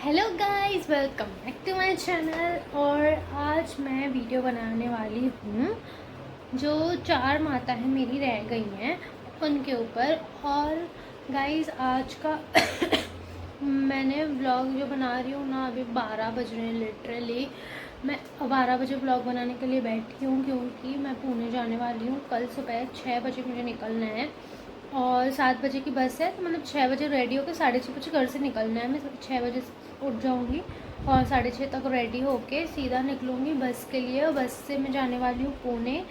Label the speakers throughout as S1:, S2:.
S1: Hello guys, welcome back to my channel. और आज मैं वीडियो बनाने वाली हूँ जो 4 माता है मेरी रह गई हैं उनके ऊपर। और गाइस आज का मैंने व्लॉग जो बना रही हूँ ना, अभी 12 बज रहे हैं लिटरली। मैं 12 बजे व्लॉग बनाने के लिए बैठी हूँ क्योंकि मैं पुणे जाने वाली हूँ। कल सुबह 6 बजे मुझे निकलना है और 7 बजे की बस है, तो मतलब 6 बजे रेडी होकर 6:30 बजे घर से निकलना है। मैं 6 बजे उठ जाऊँगी और 6:30 तक रेडी होके सीधा निकलूँगी बस के लिए। और बस से मैं जाने वाली हूँ पुणे,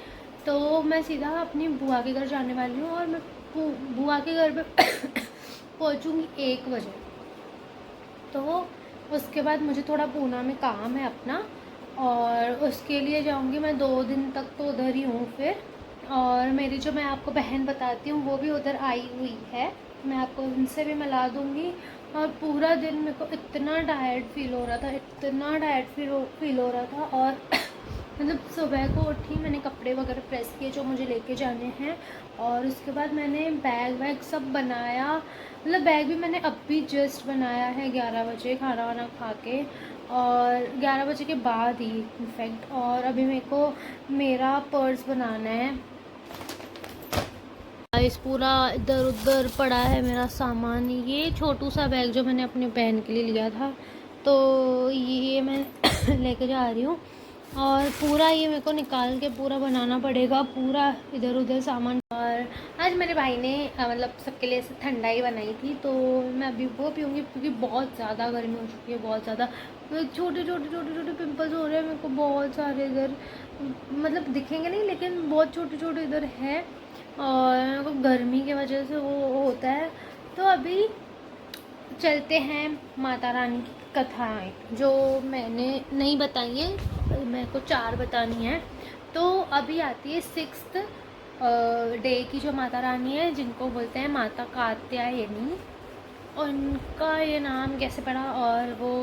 S1: तो मैं सीधा अपनी बुआ के घर जाने वाली हूँ और मैं बुआ के घर पे पहुँचूँगी 1 बजे। तो उसके बाद मुझे थोड़ा पूना में काम है अपना, और उसके लिए जाऊँगी मैं 2 दिन तक, तो उधर ही हूँ फिर। और मेरी जो मैं आपको बहन बताती हूँ वो भी उधर आई हुई है, मैं आपको उनसे भी मिला दूँगी। और पूरा दिन मेरे को इतना टायर्ड फील हो रहा था, इतना टायर्ड फील हो रहा था। और मतलब सुबह को उठी, मैंने कपड़े वगैरह प्रेस किए जो मुझे लेके जाने हैं, और उसके बाद मैंने बैग वैग सब बनाया। मतलब बैग भी मैंने अब भी जस्ट बनाया है 11 बजे खाना वाना खा के, और 11 बजे के बाद ही इनफैक्ट। और अभी मेरे को मेरा पर्स बनाना है। इस पूरा इधर उधर पड़ा है मेरा सामान। ये छोटू सा बैग जो मैंने अपनी बहन के लिए लिया था, तो ये मैं लेके जा रही हूँ। और पूरा ये मेरे को निकाल के पूरा बनाना पड़ेगा, पूरा इधर उधर सामान। और आज मेरे भाई ने मतलब सबके लिए ऐसे ठंडाई बनाई थी, तो मैं अभी वो पीऊँगी क्योंकि बहुत ज़्यादा गर्मी हो चुकी है, बहुत ज़्यादा। तो छोटे छोटे छोटे छोटे पिंपल्स हो रहे हैं मेरे को बहुत सारे इधर, मतलब दिखेंगे नहीं लेकिन बहुत छोटे छोटे इधर हैं, और गर्मी की वजह से वो होता है। तो अभी चलते हैं माता रानी की कथाएं जो मैंने नहीं बताई है, मेरे को 4 बतानी है। तो अभी आती है 6th डे की जो माता रानी है, जिनको बोलते हैं माता कात्यायनी। उनका ये नाम कैसे पड़ा और वो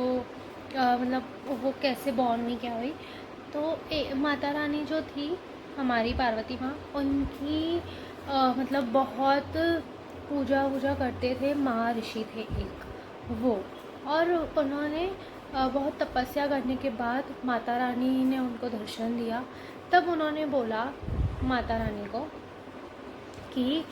S1: मतलब वो कैसे बॉर्न हुई, क्या हुई। तो माता रानी जो थी हमारी पार्वती माँ, उनकी मतलब बहुत पूजा वूजा करते थे, माँ ऋषि थे एक वो। और उन्होंने बहुत तपस्या करने के बाद माता रानी ने उनको दर्शन दिया। तब उन्होंने बोला माता रानी को कि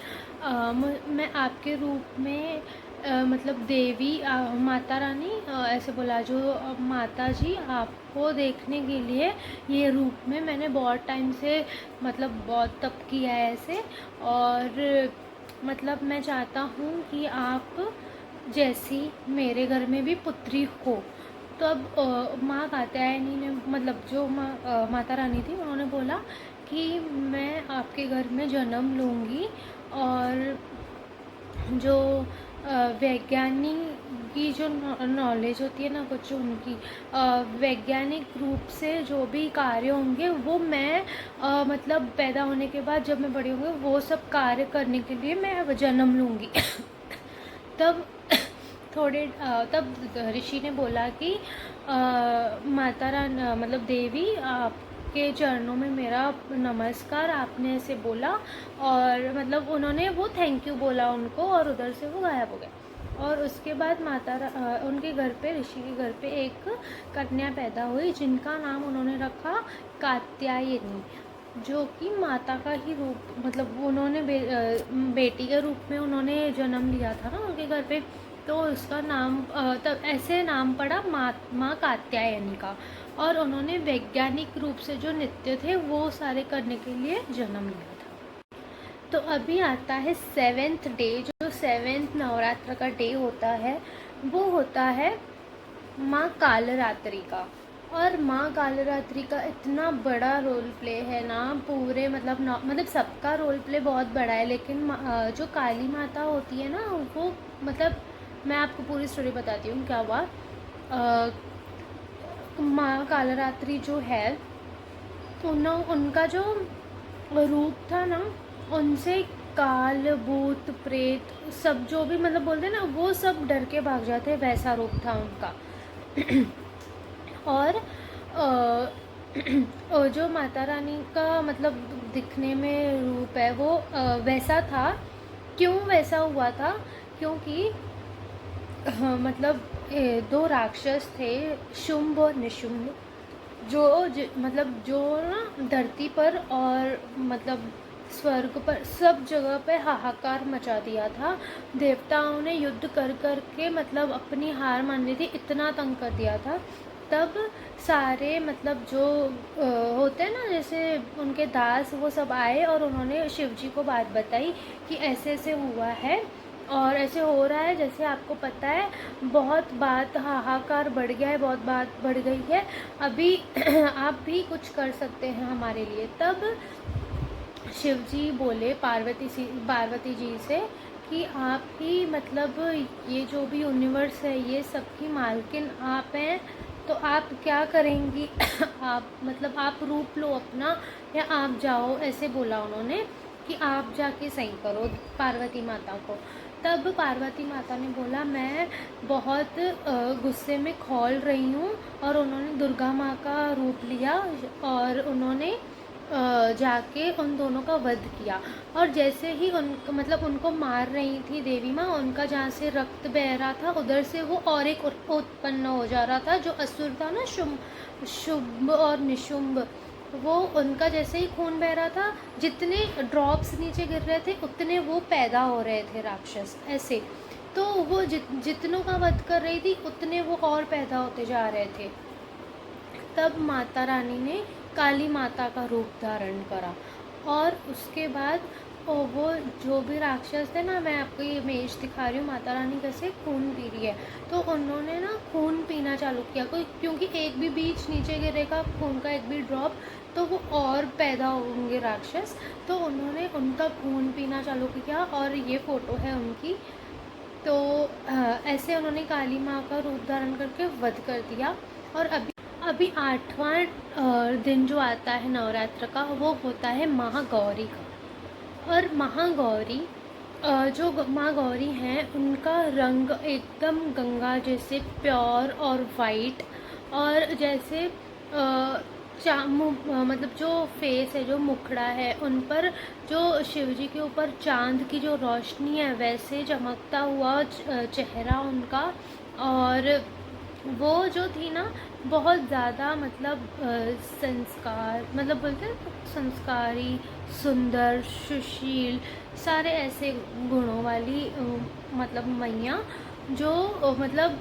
S1: मैं आपके रूप में मतलब देवी माता रानी ऐसे बोला, जो माता जी आपको देखने के लिए ये रूप में मैंने बहुत टाइम से मतलब बहुत तप किया है ऐसे। और मतलब मैं चाहता हूँ कि आप जैसी मेरे घर में भी पुत्री हो। तो अब माँ कात्यायनी ने मतलब जो माता रानी थी, उन्होंने बोला कि मैं आपके घर में जन्म लूँगी, और जो वैज्ञानिक की जो नॉलेज होती है ना कुछ उनकी, वैज्ञानिक रूप से जो भी कार्य होंगे वो मैं मतलब पैदा होने के बाद जब मैं बड़ी होंगी वो सब कार्य करने के लिए मैं जन्म लूँगी। तब तब ऋषि ने बोला कि माता रानी मतलब देवी आपके चरणों में मेरा नमस्कार, आपने ऐसे बोला। और मतलब उन्होंने वो थैंक यू बोला उनको, और उधर से वो गायब हो गए। और उसके बाद उनके घर पे, ऋषि के घर पे एक कन्या पैदा हुई जिनका नाम उन्होंने रखा कात्यायनी, जो कि माता का ही रूप, मतलब उन्होंने बेटी के रूप में उन्होंने जन्म लिया था ना उनके घर पे। तो उसका नाम तब ऐसे नाम पड़ा माँ कात्यायनी का। और उन्होंने वैज्ञानिक रूप से जो नृत्य थे वो सारे करने के लिए जन्म लिया था। तो अभी आता है 7th डे, जो 7th नवरात्र का डे होता है, वो होता है माँ कालरात्रि का। और माँ कालरात्रि का इतना बड़ा रोल प्ले है ना पूरे, मतलब सबका रोल प्ले बहुत बड़ा है, लेकिन जो काली माता होती है ना वो, मतलब मैं आपको पूरी स्टोरी बताती हूँ क्या हुआ। माँ कालरात्रि जो है उनका जो रूप था ना, उनसे काल भूत प्रेत सब जो भी मतलब बोलते हैं ना, वो सब डर के भाग जाते, वैसा रूप था उनका। और जो माता रानी का मतलब दिखने में रूप है वो वैसा था। क्यों वैसा हुआ था? क्योंकि मतलब दो राक्षस थे, शुंभ और निशुंभ, जो मतलब जो ना धरती पर और मतलब स्वर्ग पर सब जगह पे हाहाकार मचा दिया था। देवताओं ने युद्ध कर कर के मतलब अपनी हार मान ली थी, इतना तंग कर दिया था। तब सारे मतलब जो होते हैं ना, जैसे उनके दास, वो सब आए और उन्होंने शिव जी को बात बताई कि ऐसे ऐसे हुआ है और ऐसे हो रहा है, जैसे आपको पता है बहुत बात हाहाकार बढ़ गया है, बहुत बात बढ़ गई है, अभी आप भी कुछ कर सकते हैं हमारे लिए। तब शिव जी बोले पार्वती जी से कि आप ही मतलब ये जो भी यूनिवर्स है ये सबकी मालकिन आप हैं, तो आप क्या करेंगी आप मतलब आप रूप लो अपना या आप जाओ, ऐसे बोला उन्होंने कि आप जाके सही करो पार्वती माता को। तब पार्वती माता ने बोला मैं बहुत गुस्से में खौल रही हूँ, और उन्होंने दुर्गा माँ का रूप लिया और उन्होंने जाके उन दोनों का वध किया। और जैसे ही मतलब उनको मार रही थी देवी माँ, उनका जहाँ से रक्त बह रहा था उधर से वो और एक उत्पन्न हो जा रहा था, जो असुर था ना, शुंभ और निशुंभ, वो उनका जैसे ही खून बह रहा था, जितने ड्रॉप्स नीचे गिर रहे थे उतने वो पैदा हो रहे थे राक्षस ऐसे। तो वो जितनों का वध कर रही थी उतने वो और पैदा होते जा रहे थे। तब माता रानी ने काली माता का रूप धारण करा, और उसके बाद वो जो भी राक्षस थे ना, मैं आपको ये इमेज दिखा रही हूँ, माता रानी कैसे खून पी रही है, तो उन्होंने ना खून पीना चालू किया, क्योंकि एक भी बीज नीचे गिरेगा खून का, एक भी ड्रॉप, तो वो और पैदा होंगे राक्षस। तो उन्होंने उनका खून पीना चालू किया, और ये फ़ोटो है उनकी। तो ऐसे उन्होंने काली माँ का रूप धारण करके वध कर दिया। और अभी 8वां दिन जो आता है नवरात्र का, वो होता है महागौरी का। और महागौरी जो माँ गौरी हैं उनका रंग एकदम गंगा जैसे प्योर और वाइट, और जैसे मतलब जो फेस है, जो मुखड़ा है, उन पर जो शिव जी के ऊपर चांद की जो रोशनी है वैसे चमकता हुआ चेहरा उनका। और वो जो थी ना, बहुत ज़्यादा मतलब संस्कार, मतलब बोलते हैं संस्कारी, सुंदर, सुशील, सारे ऐसे गुणों वाली मतलब मैया, जो मतलब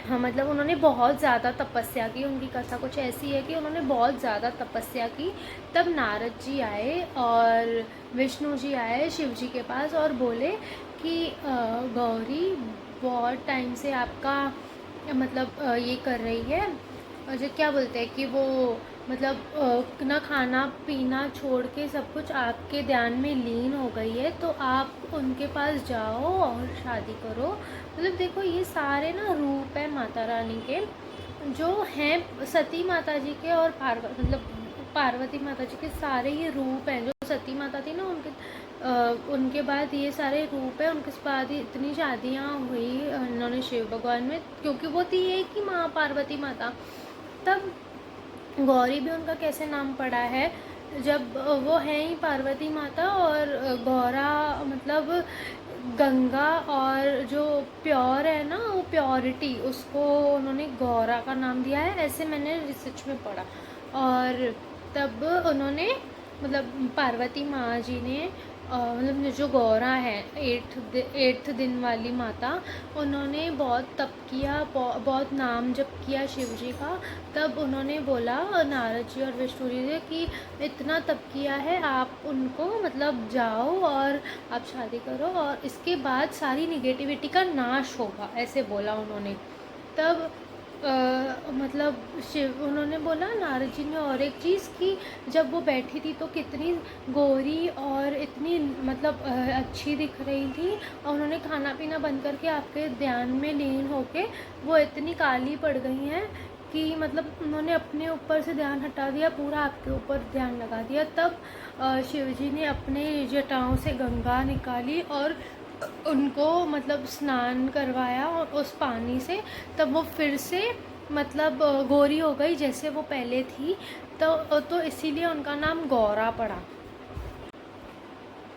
S1: हाँ, मतलब उन्होंने बहुत ज़्यादा तपस्या की। उनकी कथा कुछ ऐसी है कि उन्होंने बहुत ज़्यादा तपस्या की। तब नारद जी आए और विष्णु जी आए शिव जी के पास और बोले कि गौरी बहुत टाइम से आपका मतलब ये कर रही है, जो क्या बोलते हैं कि वो मतलब ना खाना पीना छोड़ के सब कुछ आपके ध्यान में लीन हो गई है, तो आप उनके पास जाओ और शादी करो। मतलब देखो ये सारे ना रूप है माता रानी के, जो हैं सती माता जी के, और मतलब पार्वती माता जी के सारे ये रूप हैं। जो सती माता थी ना, उनके बाद ये सारे रूप है। उनके बाद ही इतनी शादियाँ हुई इन्होंने शिव भगवान में, क्योंकि वो थी एक ही माँ पार्वती माता। तब गौरी भी उनका कैसे नाम पड़ा है, जब वो है ही पार्वती माता, और गौरा मतलब गंगा, और जो प्योर है ना, वो प्योरिटी, उसको उन्होंने गौरा का नाम दिया है, ऐसे मैंने रिसर्च में पढ़ा। और तब उन्होंने मतलब पार्वती माँ जी ने मतलब जो गौरा है 8th दिन वाली माता, उन्होंने बहुत तप किया, बहुत नाम जप किया शिव जी का। तब उन्होंने बोला नारद जी और विष्णु जी से कि इतना तप किया है, आप उनको मतलब जाओ और आप शादी करो, और इसके बाद सारी निगेटिविटी का नाश होगा, ऐसे बोला उन्होंने। तब मतलब उन्होंने बोला नारद जी ने और एक चीज़ कि जब वो बैठी थी तो कितनी गोरी और इतनी मतलब अच्छी दिख रही थी, और उन्होंने खाना पीना बंद करके आपके ध्यान में लीन होके वो इतनी काली पड़ गई हैं कि मतलब उन्होंने अपने ऊपर से ध्यान हटा दिया, पूरा आपके ऊपर ध्यान लगा दिया। तब शिव जी ने अपने जटाओं से गंगा निकाली और उनको मतलब स्नान करवाया और उस पानी से, तब वो फिर से मतलब गोरी हो गई जैसे वो पहले थी। तो इसीलिए उनका नाम गौरा पड़ा।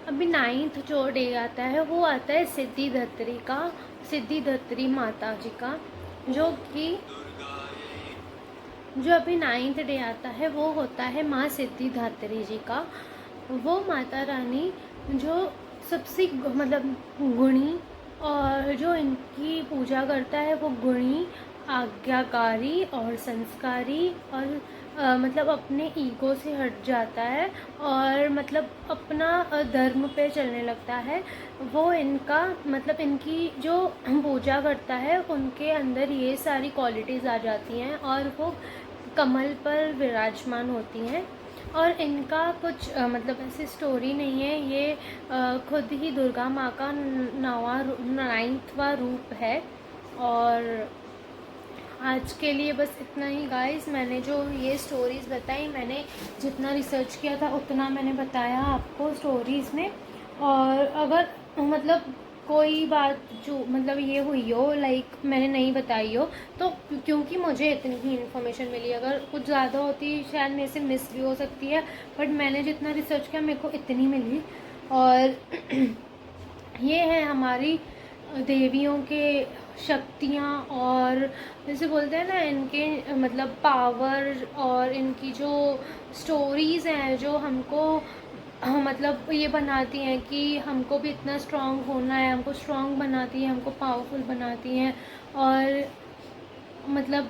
S1: अभी 9th जो डे आता है वो आता है सिद्धिदात्री का। सिद्धिदात्री माता जी का, जो कि जो अभी 9th डे आता है वो होता है माँ सिद्धिदात्री जी का। वो माता रानी जो सबसे मतलब गुणी, और जो इनकी पूजा करता है वो गुणी, आज्ञाकारी और संस्कारी, और मतलब अपने ईगो से हट जाता है और मतलब अपना धर्म पे चलने लगता है। वो इनका मतलब इनकी जो पूजा करता है उनके अंदर ये सारी क्वालिटीज़ आ जाती हैं और वो कमल पर विराजमान होती हैं। और इनका कुछ मतलब ऐसी स्टोरी नहीं है, ये खुद ही दुर्गा माँ का 9वां रूप है। और आज के लिए बस इतना ही गाइस। मैंने जो ये स्टोरीज़ बताई, मैंने जितना रिसर्च किया था उतना मैंने बताया आपको स्टोरीज़ में। और अगर मतलब कोई बात जो मतलब ये हुई हो लाइक मैंने नहीं बताई हो, तो क्योंकि मुझे इतनी ही इन्फॉर्मेशन मिली, अगर कुछ ज़्यादा होती शायद मेरे से मिस भी हो सकती है, बट मैंने जितना रिसर्च किया मेरे को इतनी मिली। और ये है हमारी देवियों के शक्तियाँ, और जैसे बोलते हैं ना इनके मतलब पावर, और इनकी जो स्टोरीज़ हैं जो हमको मतलब ये बनाती हैं कि हमको भी इतना स्ट्रांग होना है, हमको स्ट्रांग बनाती है, हमको पावरफुल बनाती हैं। और मतलब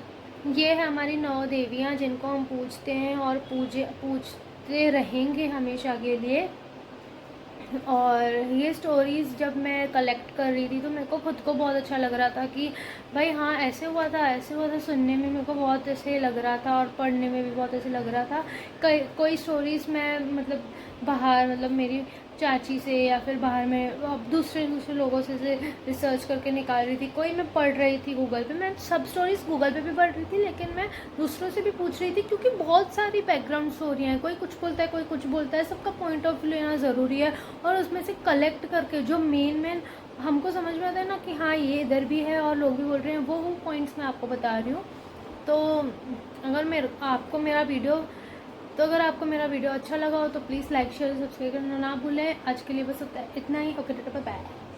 S1: ये है हमारी 9 देवियाँ जिनको हम पूजते हैं और पूजते रहेंगे हमेशा के लिए। और ये स्टोरीज़ जब मैं कलेक्ट कर रही थी तो मेरे को खुद को बहुत अच्छा लग रहा था कि भाई हाँ ऐसे हुआ था, ऐसे हुआ था। सुनने में मेरे को बहुत ऐसे लग रहा था और पढ़ने में भी बहुत ऐसे लग रहा था। कोई स्टोरीज़ मैं मतलब बाहर मतलब मेरी चाची से या फिर बाहर में अब दूसरे लोगों से रिसर्च करके निकाल रही थी। कोई मैं पढ़ रही थी गूगल पे, मैं सब स्टोरीज़ गूगल पे भी पढ़ रही थी, लेकिन मैं दूसरों से भी पूछ रही थी क्योंकि बहुत सारी बैकग्राउंड स्टोरियाँ हैं। कोई कुछ बोलता है, कोई कुछ बोलता है, सबका पॉइंट ऑफ व्यू लेना ज़रूरी है। और उसमें से कलेक्ट करके जो मेन हमको समझ में आता है ना कि हाँ ये इधर भी है और लोग भी बोल रहे हैं, वो पॉइंट्स मैं आपको बता रही हूँ। तो अगर आपको मेरा वीडियो अच्छा लगा हो तो प्लीज़ लाइक शेयर सब्सक्राइब करना ना भूलें। आज के लिए बस इतना ही। Okay, bye.